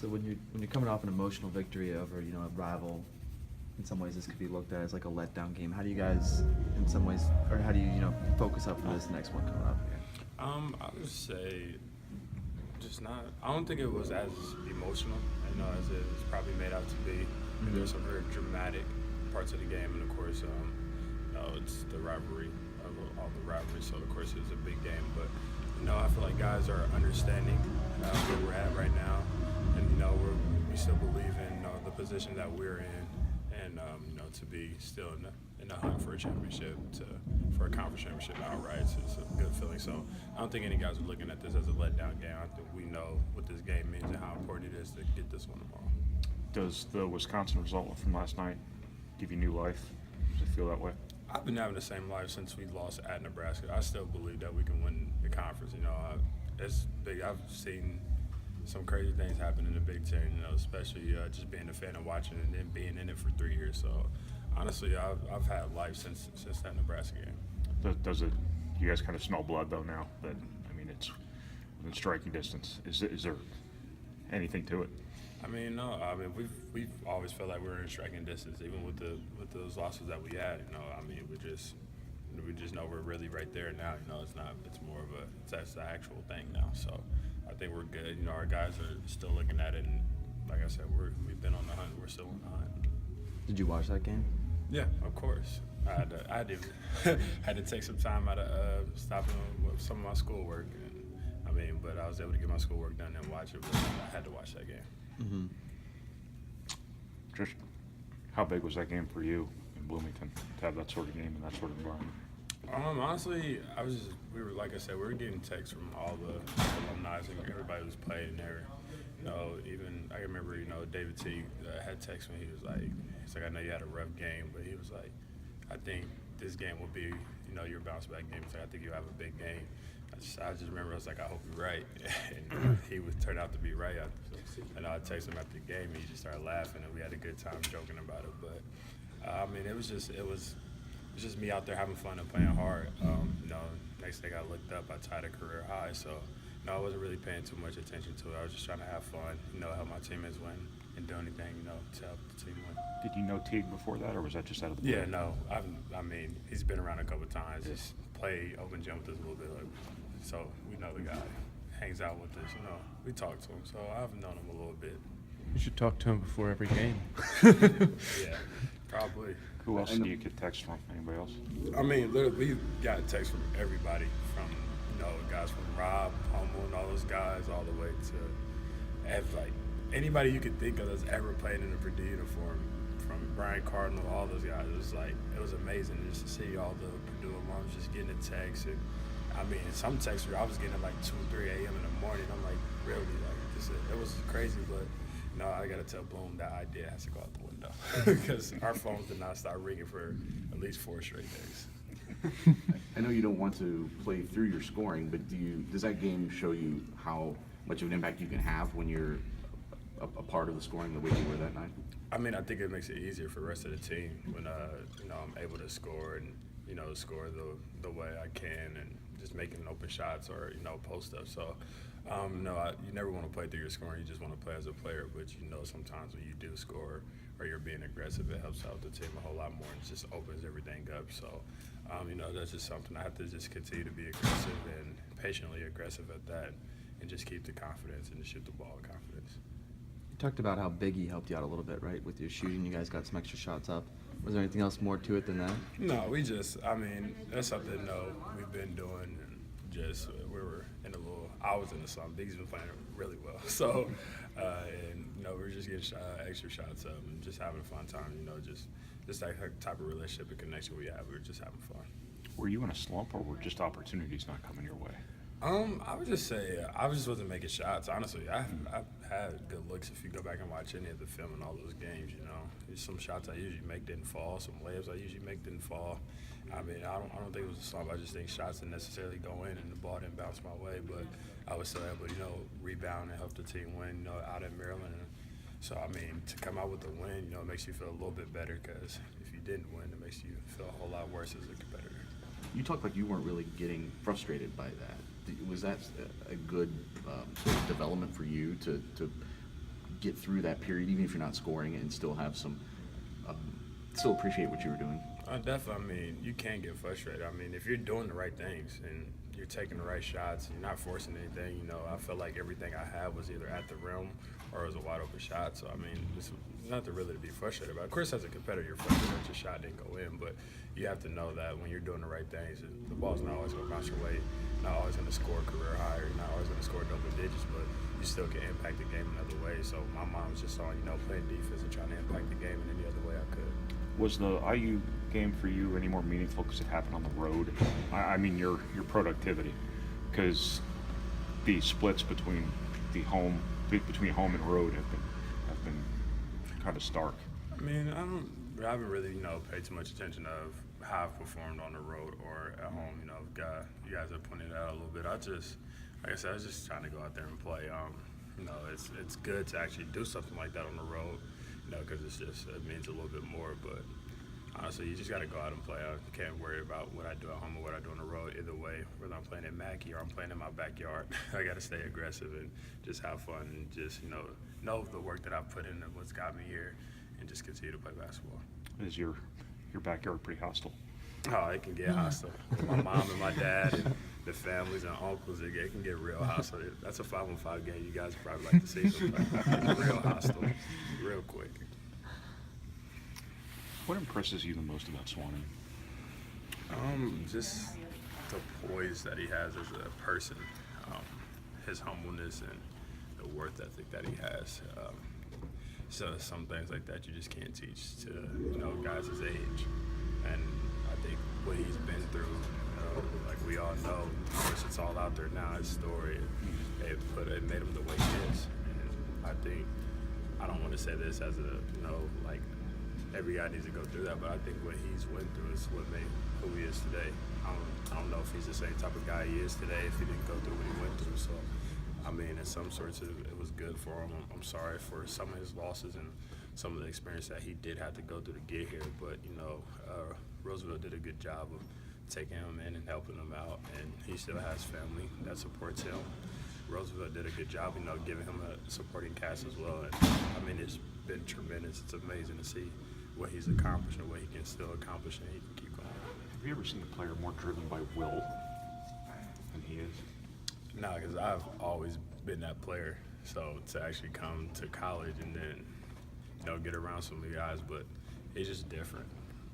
So when you're coming off an emotional victory over a rival, in some ways this could be looked at as like a letdown game. How do you guys, in some ways, or how do you focus up for this next one coming up? I would say just not. I don't think it was as emotional, as it was probably made out to be. There's some very dramatic parts of the game, and of course, it's the rivalry of all the rivalries. So of course, it's a big game, but I feel like guys are understanding where we're at right now, and we still believe in the position that we're in, and to be still in the hunt for a championship, for a conference championship outright. So it's a good feeling. So I don't think any guys are looking at this as a letdown game. I think we know what this game means and how important it is to get this one tomorrow. Does the Wisconsin result from last night give you new life? Does it feel that way? I've been having the same life since we lost at Nebraska. I still believe that we can win the conference. It's big. I've seen some crazy things happen in the Big Ten, especially just being a fan and watching it and then being in it for 3 years. So honestly, I've had life since that Nebraska game. Does it? You guys kind of smell blood though now. That it's within striking distance. Is there anything to it? No. We've always felt like we were in striking distance, even with those losses that we had. We just know we're really right there now. It's not. It's more of that's the actual thing now. So I think we're good. Our guys are still looking at it, and like I said, we've been on the hunt. We're still on the hunt. Did you watch that game? Yeah, of course. I had to take some time out of stopping with some of my schoolwork, but I was able to get my schoolwork done and watch it. But I had to watch that game. Mm-hmm. Just how big was that game for you in Bloomington to have that sort of game and that sort of environment? Honestly, we were getting texts from all the alumni and everybody who's playing there. Even I remember, David T had texted me. He's like, I know you had a rough game, but he was like, I think this game will be, your bounce back game. So I think you'll have a big game. I just remember I was like, I hope you're right, and he turned out to be right. I texted him after the game, and he just started laughing, and we had a good time joking about it. But it was just me out there having fun and playing hard. Next thing I looked up, I tied a career high, so I wasn't really paying too much attention to it. I was just trying to have fun, help my teammates win and do anything, to help the team win. Did you know Teague before that, or was that just out of the blue? Yeah, no. He's been around a couple of times. He's played open gym with us a little bit, so we know the guy. Hangs out with us, we talk to him, so I've known him a little bit. You should talk to him before every game. Yeah, probably. Who else do you get text from? Anybody else? Literally, we got text from everybody, from guys from Rob, Hummel, and all those guys, all the way to anybody you could think of that's ever played in a Purdue uniform, from Brian Cardinal, all those guys. It was amazing just to see all the Purdue alums just getting a text. And some texts I was getting at 2 or 3 a.m. in the morning. I'm like, really? It was crazy, but no, I got to tell Bloom that idea has to go out the window because our phones did not stop ringing for at least 4 straight days. I know you don't want to play through your scoring, but does that game show you how much of an impact you can have when you're a part of the scoring the way you were that night? I think it makes it easier for the rest of the team when I'm able to score and score the way I can and just making open shots or post up. So you never want to play through your scoring. You just want to play as a player. But sometimes when you do score or you're being aggressive, it helps out the team a whole lot more and just opens everything up. So that's just something I have to just continue to be aggressive and patiently aggressive at that, and just keep the confidence and to shoot the ball with confidence. You talked about how Biggie helped you out a little bit, right, with your shooting. You guys got some extra shots up. Was there anything else more to it than that? No, that's something we've been doing, and just we were in a little. I was in the slump. Biggie's been playing really well, so we're just getting extra shots up and just having a fun time. Just that type of relationship and connection we have. We're just having fun. Were you in a slump, or were just opportunities not coming your way? I would just say I just wasn't making shots. Honestly, I've had good looks. If you go back and watch any of the film in all those games, there's some shots I usually make didn't fall. Some layups I usually make didn't fall. I don't think it was a slump. I just think shots didn't necessarily go in and the ball didn't bounce my way. But I was still able to, rebound and help the team win, out in Maryland. So, to come out with a win, it makes you feel a little bit better, because if you didn't win, it makes you feel a whole lot worse as a competitor. You talked like you weren't really getting frustrated by that. Was that a good sort of development for you to get through that period, even if you're not scoring, and still have some, still appreciate what you were doing? Definitely. I mean, you can't get frustrated. I mean, if you're doing the right things and you're taking the right shots and you're not forcing anything, I felt like everything I had was either at the rim or it was a wide open shot. So, I mean, it's nothing really to be frustrated about. Of course, as a competitor, you're frustrated that your shot didn't go in, but you have to know that when you're doing the right things, the ball's not always going to bounce your way, not always going to score career high, or not always going to score double digits, but you still can impact the game another way. So my mind was just on, playing defense and trying to impact the game in any other way I could. Was the IU game for you any more meaningful because it happened on the road? I mean, your productivity, because the splits between home and road have been kind of stark. I mean, I haven't really, paid too much attention of how I've performed on the road or at home. You guys have pointed out a little bit. Like I said, I was just trying to go out there and play. It's good to actually do something like that on the road, because it means a little bit more. But honestly, you just got to go out and play. You can't worry about what I do at home or what I do on the road. Either way, whether I'm playing in Mackey or I'm playing in my backyard, I got to stay aggressive and just have fun and just, know the work that I've put in and what's got me here and just continue to play basketball. Is your backyard pretty hostile? Oh, it can get hostile. With my mom and my dad and the families and uncles, it can get real hostile. That's a 5-on-5 game you guys probably like to see sometimes. It's real hostile, real quick. What impresses you the most about Swanee? Just the poise that he has as a person, his humbleness and the work ethic that he has. So some things like that you just can't teach to guys his age. And I think what he's been through, like we all know, of course it's all out there now, his story, it made him the way he is. And I don't want to say this as a, like every guy needs to go through that, but I think what he's went through is what made who he is today. I don't know if he's the same type of guy he is today if he didn't go through what he went through. So, I mean, in some sorts, it was good for him. I'm sorry for some of his losses and some of the experience that he did have to go through to get here. But, Roosevelt did a good job of taking him in and helping him out, and he still has family that supports him. Roosevelt did a good job, giving him a supporting cast as well. And, I mean, it's been tremendous. It's amazing to see what he's accomplished and what he can still accomplish, and he can keep going. Have you ever seen a player more driven by will than he is? No, because I've always been that player. So to actually come to college and then, get around some of the guys, but it's just different.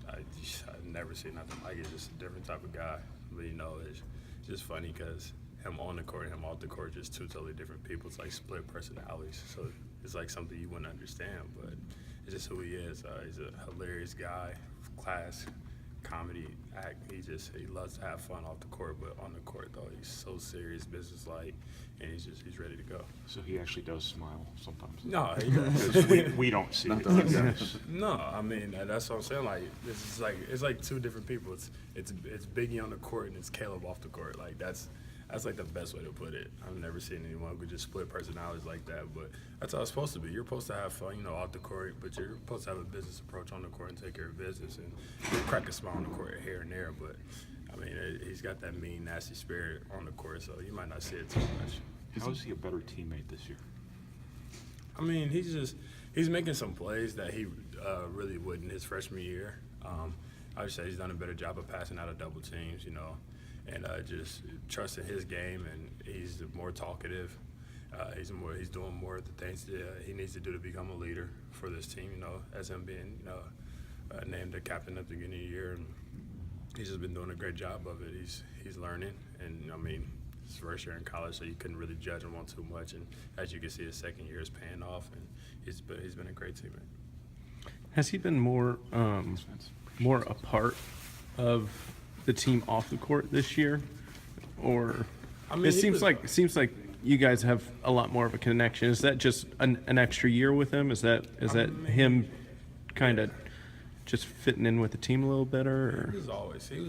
I've never seen nothing like it. Just a different type of guy. But, it's just funny because him on the court and him off the court, just two totally different people. It's like split personalities. So it's like something you wouldn't understand, but it's just who he is. He's a hilarious guy, class, comedy act. He loves to have fun off the court, but on the court though, he's so serious, business-like, and he's ready to go. So he actually does smile sometimes. No, we don't see it. No, I mean that's what I'm saying. Like it's like two different people. It's Biggie on the court and it's Caleb off the court. Like that's like the best way to put it. I've never seen anyone who could just split personalities like that, but that's how it's supposed to be. You're supposed to have fun, off the court, but you're supposed to have a business approach on the court and take care of business and crack a smile on the court here and there. But I mean, he's got that mean, nasty spirit on the court, so you might not see it too much. How is he a better teammate this year? I mean, he's making some plays that he really wouldn't his freshman year. I would say he's done a better job of passing out of double teams, and just trusting his game, and he's more talkative. He's doing more of the things that he needs to do to become a leader for this team. As him being named the captain at the beginning of the year, and he's just been doing a great job of it. He's learning, and I mean, his first year in college, so you couldn't really judge him on too much. And as you can see, his second year is paying off, and he's been a great teammate. Has he been more a part of the team off the court this year, or I mean, it seems like you guys have a lot more of a connection? Is that just an extra year with him? Is that him kind of just fitting in with the team a little better? Or? He was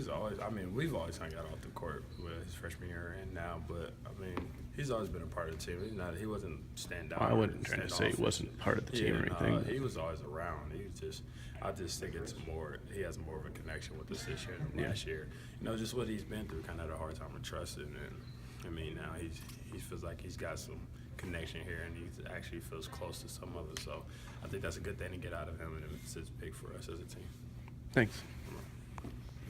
always. I mean, we've always hung out off the court with his freshman year and now, but I mean, he's always been a part of the team. He wasn't stand out. I wasn't trying to say he wasn't part of the team or anything. He was always around. I just think it's more. He has more of a connection with us this year than last year. Just what he's been through. Kind of had a hard time with trusting, and I mean now he feels like he's got some connection here, and he actually feels close to some of us. So I think that's a good thing to get out of him, and it's big for us as a team. Thanks.